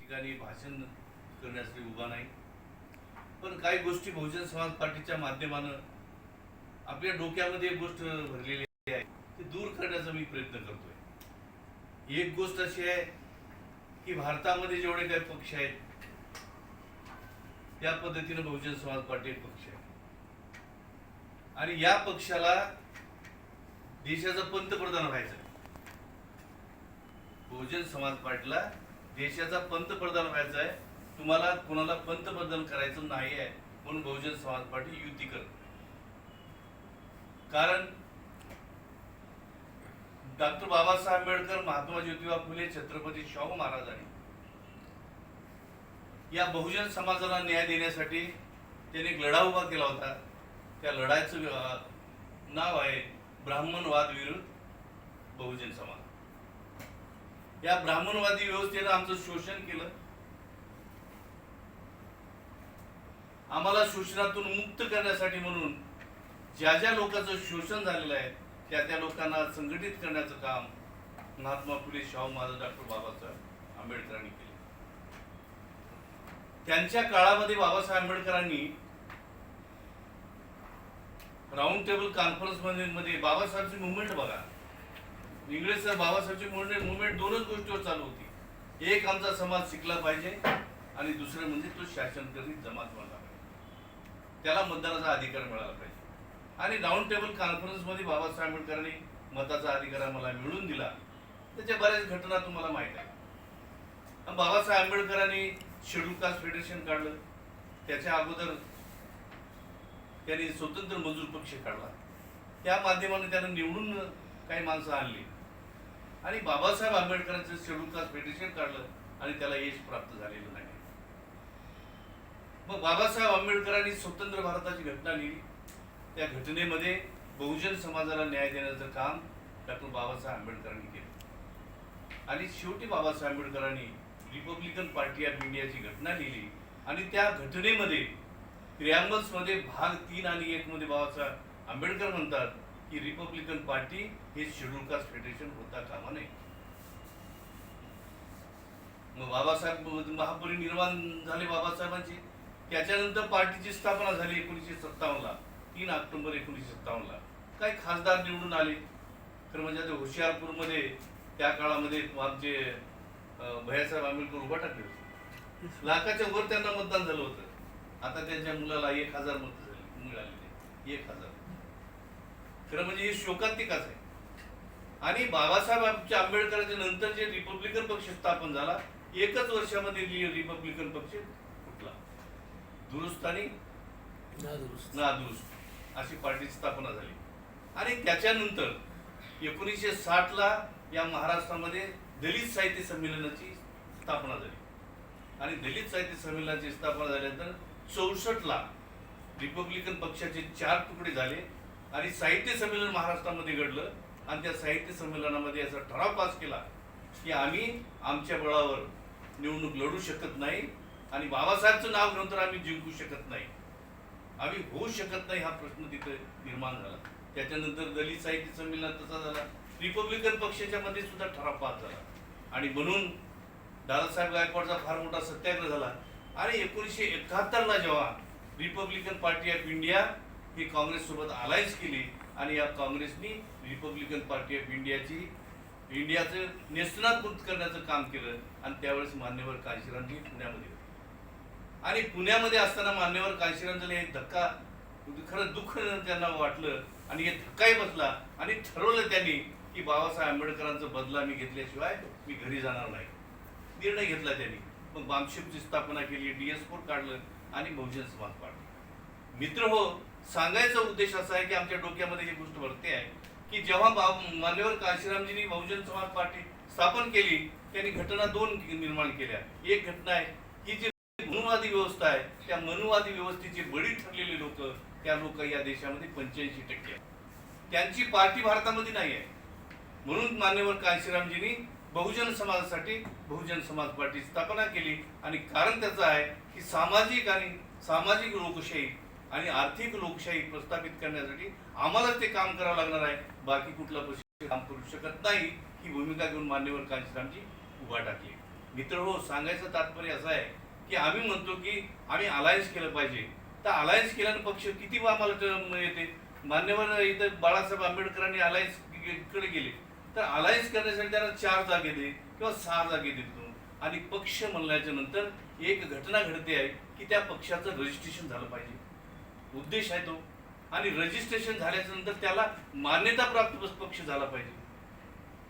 ठिकाणी भाषण करण्यासाठी उभा नाही, पण काही गोष्टी बहुजन समाज पार्टीच्या माध्यमानं आपल्या डोक्यामध्ये एक गोष्ट भरलेली आहे ती दूर करण्याचा मी प्रयत्न करतोय. एक गोष्ट अशी आहे की भारतामध्ये जेवढे काही पक्ष आहेत त्या पद्धतीने बहुजन समाज पार्टी एक पक्ष आहे आणि या पक्षाला देशाचा पंतप्रधान व्हायचं आहे. बहुजन समाज पार्टीला देशाचा पंतप्रधान व्हायचा आहे. तुम्हाला कोणाला पंतप्रधान करायचं नाही आहे म्हणून बहुजन समाज पार्टी युती करते. कारण डॉक्टर बाबासाहेब आंबेडकर, महात्मा ज्योतिबा फुले, छत्रपती शाहू महाराजांनी या बहुजन समाजाला न्याय देण्यासाठी त्यांनी एक लढा उभा केला होता. त्या लढाईचं नाव आहे ब्राह्मणवाद विरुद्ध बहुजन समाज. या ब्राह्मणवादी व्यवस्थेनं आमचं शोषण केलं. आम्हाला शोषणातून मुक्त करण्यासाठी म्हणून ज्या ज्या लोकांचं शोषण झालेलं आहे त्या लोकांना संघटित करण्याचं काम महात्मा फुले, शाहू महाराज, डॉक्टर बाबासाहेब आंबेडकरांनी केले. त्यांच्या काळामध्ये बाबासाहेब आंबेडकरांनी राऊंड टेबल कॉन्फरन्स मध्ये बाबासाहेबची मुवमेंट बघा. इंग्रज बाबासाहेबची मुवमेंट दोनच गोष्टीवर चालू होती. एक, आमचा समाज शिकला पाहिजे आणि दुसरं म्हणजे तो शासन करीत जमात बनला पाहिजे, त्याला मतदानाचा अधिकार मिळाला पाहिजे. आणि राऊंड टेबल कॉन्फरन्स मध्ये बाबासाहेब आंबेडकरांनी मताचा अधिकार आम्हाला मिळवून दिला. त्याच्या बऱ्याच घटना तुम्हाला माहित आहे. बाबासाहेब आंबेडकरांनी शेड्यूल कास्ट फेडरेशन काढलं. त्याच्या अगोदर त्यांनी स्वतंत्र मजूर पक्ष काढला. त्या माध्यमाने त्यानं निवडून काही माणसं आणली आणि बाबासाहेब आंबेडकरांचं शेड्यूल कास्ट फेडरेशन काढलं आणि त्याला यश प्राप्त झालेलं नाही. मग बाबासाहेब आंबेडकरांनी स्वतंत्र भारताची घटना लिहिली. त्या घटनेमध्ये बहुजन समाजाला न्याय देण्याचं काम डॉक्टर बाबासाहेब आंबेडकरांनी केलं आणि शेवटी बाबासाहेब आंबेडकरांनी रिपब्लिकन पार्टी ऑफ इंडियाची घटना लिहिली आणि त्या घटनेमध्ये प्रिॲम्बल्स मध्ये भाग 3 आणि 1 मध्ये बाबासाहेब आंबेडकर म्हणतात की रिपब्लिकन पार्टी हे शेड्यूल कास्ट फेडरेशन होता कामा नये. मग बाबासाहेब महापरिनिर्वाण झाले बाबासाहेबांचे. त्याच्यानंतर पार्टीची स्थापना झाली 1957 ला, 3 ऑक्टोबर 1957 ला. काही खासदार निवडून आले. तर म्हणजे होशियारपूरमध्ये त्या काळामध्ये आमचे भैयासाहेब आंबेडकर उभा टाकले होते. लाखाच्या वर त्यांना मतदान झालं होतं. आता त्यांच्या मुलाला 1000 मत मिळालेले. 1000. खरं म्हणजे हे शोकांतिकाच आहे. आणि बाबासाहेब आंबेडकरांच्या नंतर जे रिपब्लिकन पक्ष स्थापन झाला, एकच वर्षामध्ये रिपब्लिकन पक्ष फुटला. दुरुस्त आणि नादुरुस्त अशी पार्टी स्थापना झाली. आणि त्याच्यानंतर 1960 ला या महाराष्ट्रामध्ये दलित साहित्य संमेलनाची स्थापना झाली आणि दलित साहित्य संमेलनाची स्थापना झाल्यानंतर 64 ला रिपब्लिकन पक्षाचे 4 तुकडे झाले आणि साहित्य संमेलन महाराष्ट्रामध्ये घडलं. आणि त्या साहित्य संमेलनामध्ये असा ठराव पास केला की आम्ही आमच्या बळावर निवडणूक लढू शकत नाही आणि बाबासाहेबचं नाव घेऊन तर आम्ही जिंकू शकत नाही, आम्ही होऊ शकत नाही, हा प्रश्न तिथे निर्माण झाला. त्याच्यानंतर दलित साहित्य संमेलन तसा झाला. रिपब्लिकन पक्षाच्या मध्ये सुद्धा ठराव पास झाला आणि म्हणून दादासाहेब गायकवाडचा फार मोठा सत्याग्रह झाला. आणि 1971 ला जेव्हा रिपब्लिकन पार्टी ऑफ इंडिया ही काँग्रेस सोबत अलायन्स केली आणि या काँग्रेसनी रिपब्लिकन पार्टी ऑफ इंडियाचं नेस्तनाबूत करण्याचं काम केलं. आणि त्यावेळेस मान्यवर कांशीरामजी पुण्यामध्ये होते आणि पुण्यामध्ये असताना मान्यवर कांशीरामजीला एक धक्का, खरं दुःख त्यांना वाटलं आणि हे धक्काही बसला आणि ठरवलं त्यांनी की बाबासाहेब आंबेडकरांचा बदला मी घेतल्याशिवाय मी घरी जाणार नाही. निर्णय घेतला त्यांनी. मग बामशिपची स्थापना केली, DS4 काढलं आणि बहुजन समाज पार्टी. मित्र हो, सांगायचा उद्देश असा आहे की आमच्या डोक्यामध्ये ही गोष्ट भरते आहे की जेव्हा मान्यवर कांशीरामजींनी बहुजन समाज पार्टी स्थापन केली त्यांनी घटना 2 निर्माण केल्या. एक घटना आहे की जी मनुवादी व्यवस्था आहे, त्या मनुवादी व्यवस्थेचे बळी ठरलेले लोक, त्या लोक या देशामध्ये 85% आहेत. त्यांची पार्टी भारतामध्ये नाही आहे. म्हणून मान्यवर कांशीरामजींनी बहुजन समाजासाठी बहुजन समाज पार्टी स्थापना केली. आणि कारण त्याचं आहे की सामाजिक लोकशाही आणि आर्थिक लोकशाही प्रस्थापित करण्यासाठी आम्हालाच ते काम करावं लागणार आहे, बाकी कुठला पक्ष काम करू शकत नाही, ही भूमिका घेऊन मान्यवर कांशीरामजी उभा टाकली. मित्र हो, सांगायचं तात्पर्य असं आहे की आम्ही म्हणतो की आम्ही अलायन्स केलं पाहिजे. तर अलायन्स केल्यानं पक्ष किती आम्हाला येते. मान्यवर इथं बाळासाहेब आंबेडकरांनी अलायन्स कडे गेले, तर अलायन्स करण्यासाठी त्यांना 4 जागे दे किंवा 6 जागे देतो. आणि पक्ष म्हणल्याच्या नंतर एक घटना घडते आहे की त्या पक्षाचं रजिस्ट्रेशन झालं पाहिजे, उद्देश आहे तो. आणि रजिस्ट्रेशन झाल्याच्या नंतर त्याला मान्यता प्राप्त पक्ष झाला पाहिजे.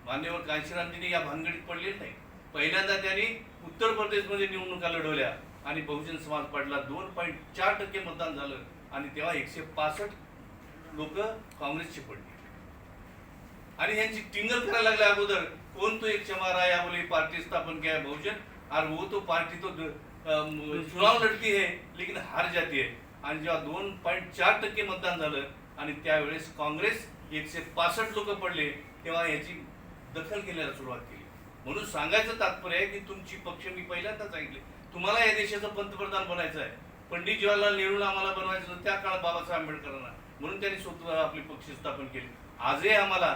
मान्यवर कांशीरामजींनी या भानगडीत पडले नाही. पहिल्यांदा त्यांनी उत्तर प्रदेशमध्ये निवडणुका लढवल्या आणि बहुजन समाज पार्टीला 2.4% मतदान झालं आणि तेव्हा 165 लोक काँग्रेसचे पडले. आणि यांची टिंगल करायला लागल्या अगोदर, कौन तो एक चमारा या बोले पार्टी स्थापन किया है बहुजन, और वो तो पार्टी तो चुनाव लढती है लेकिन हार जाती है. आणि जेव्हा 2.4% मतदान झालं आणि त्यावेळेस काँग्रेस 165 लोक पडले, तेव्हा याची दखल घ्यायला सुरुवात केली. म्हणून सांगायचं तात्पर्य आहे की तुमची पक्ष, मी पहिल्यांदा सांगितले, तुम्हाला या देशाचं पंतप्रधान बनायचं आहे. पंडित जवाहरलाल नेहरूला आम्हाला बनवायचं होतं त्या काळात बाबासाहेब आंबेडकरांना, म्हणून त्यांनी स्वतः आपली पक्ष स्थापन केले. आजही आम्हाला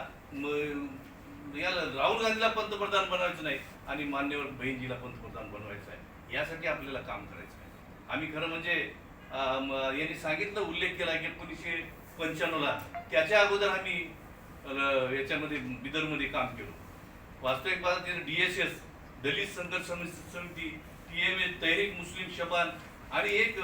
याला राहुल गांधीला पंतप्रधान बनवायचं नाही आणि मान्यवर बहीणजीला पंतप्रधान बनवायचं आहे. यासाठी आपल्याला काम करायचं आहे. आम्ही खरं म्हणजे यांनी सांगितलं, उल्लेख केला की 1995ला त्याच्या अगोदर आम्ही याच्यामध्ये बिदरमध्ये काम केलं. वास्तविक पाहता DSS, दलित संघर्ष समिती, TMA, तहरीक मुस्लिम शबान आणि एक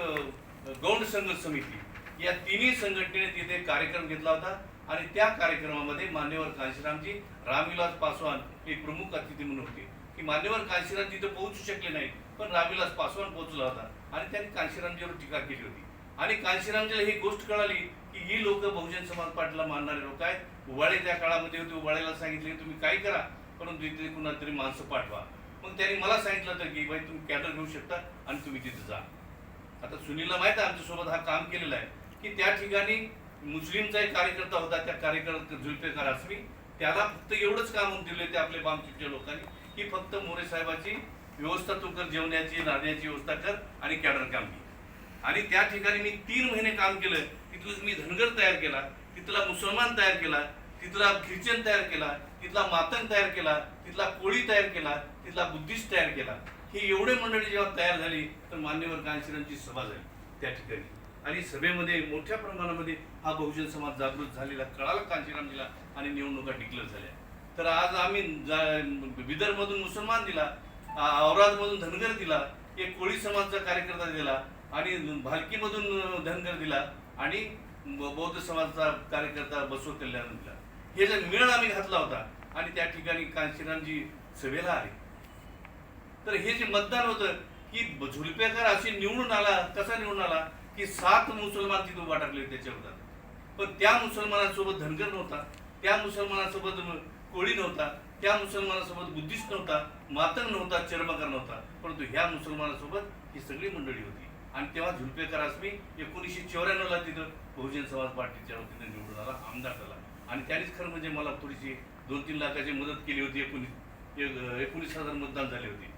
गौंड संघर्ष समिती, या तिन्ही संघटनेने तिथे कार्यक्रम घेतला होता. आणि त्या कार्यक्रमामध्ये मान्यवर कांशीरामजी, रामविलास पासवान एक प्रमुख अतिथी म्हणून होते. की मान्यवर कांशीराम तिथे पोहोचू शकले नाही, पण रामविलास पासवान पोहोचला होता आणि त्यांनी कांशीरामजीवर टीका केली होती. आणि कांशीरामजीला ही गोष्ट कळाली की ही लोक बहुजन समाज पार्टीला मानणारे लोक आहेत. उबाळे त्या काळामध्ये होते. उबाळेला सांगितले की तुम्ही काही करा, परंतु इथे कुणाला तरी माणसं पाठवा. मग त्यांनी मला सांगितलं होतं की बाई तुम्ही कॅडर घेऊ शकता आणि तुम्ही तिथे जा. आता सुनीलला माहित आहे आमच्यासोबत हा काम केलेला आहे की त्या ठिकाणी मुस्लिमचा एक कार्यकर्ता होता, त्या कार्यकर्ता जुल्फिकार आझमी, त्याला फक्त एवढंच काम दिले ते आपल्या बामचिपच्या लोकांनी की फक्त मोरे साहेबाची व्यवस्था तू कर, जेवण्याची राहण्याची व्यवस्था कर आणि कॅडर काम घे. आणि त्या ठिकाणी मी 3 महिने काम केलं. तिथलं मी धनगर तयार केला, तिथला मुसलमान तयार केला, तिथला ख्रिश्चन तयार केला, तिथला मातंग तयार केला, तिथला कोळी तयार केला, तिथला बुद्धिस्ट तयार केला. ही एवढे मंडळी जेव्हा तयार झाली तर मान्यवर कांशीरामची सभा झाली त्या ठिकाणी. आणि सभेमध्ये मोठ्या प्रमाणामध्ये हा बहुजन समाज जागृत झालेला कळाला कांशीरामजीला आणि निवडणुका डिक्लेअर झाल्या. तर आज आम्ही बिदरमधून मुसलमान दिला, औरादमधून धनगर दिला, एक कोळी समाजचा कार्यकर्ता दिला आणि भालकीमधून धनगर दिला आणि बौद्ध समाजाचा कार्यकर्ता बसव कल्याण दिला. हे जे मेळ आम्ही घातला होता आणि त्या ठिकाणी कांशीरामजी सभेला आले. तर हे जे मतदान होतं की झुल्फिकार अशी निवडून आला, कसा निवडून आला की 7 मुसलमान तिथे उभा टाकले त्याच्यावर. पण त्या मुसलमानांसोबत धनगर नव्हता, त्या मुसलमानांसोबत कोळी नव्हता, त्या मुसलमानासोबत बुद्धिस्ट नव्हता, मातंग नव्हता, चर्मकार नव्हता, परंतु ह्या मुसलमानासोबत ही सगळी मंडळी होती. आणि तेव्हा झुल्फिकार आझमी 1994ला तिथं बहुजन समाज पार्टीच्या वतीने निवडून आला, आमदार झाला. आणि त्यानेच खरं म्हणजे मला थोडीशी 2-3 लाखाची मदत केली होती. 19,000 मतदान झाले होते.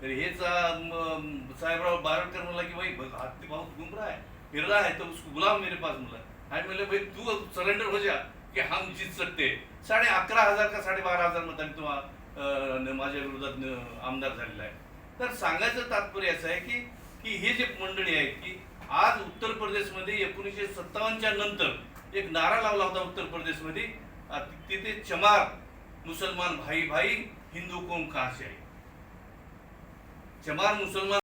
तर हेच साहेबराव बारडकर म्हणला की भाई हाथ बहुत गुमराह है, फिर रहा है, तो उसको बुलाओ मेरे पास. मला आणि म्हणलं भाई तू सरेंडर हो जा की हम जीत सकते. 11,500 का 12,500 मतांनी तो माझ्या विरोधात आमदार झालेला आहे. तर सांगायचं तात्पर्य असं आहे की की हे जे मंडळी आहेत की आज उत्तर प्रदेशमध्ये 1957च्या नंतर एक नारा लावला होता उत्तर प्रदेशमध्ये, तिथे चमार मुसलमान भाई भाई हिंदू कौम कहां से आई. चमार मुसलमान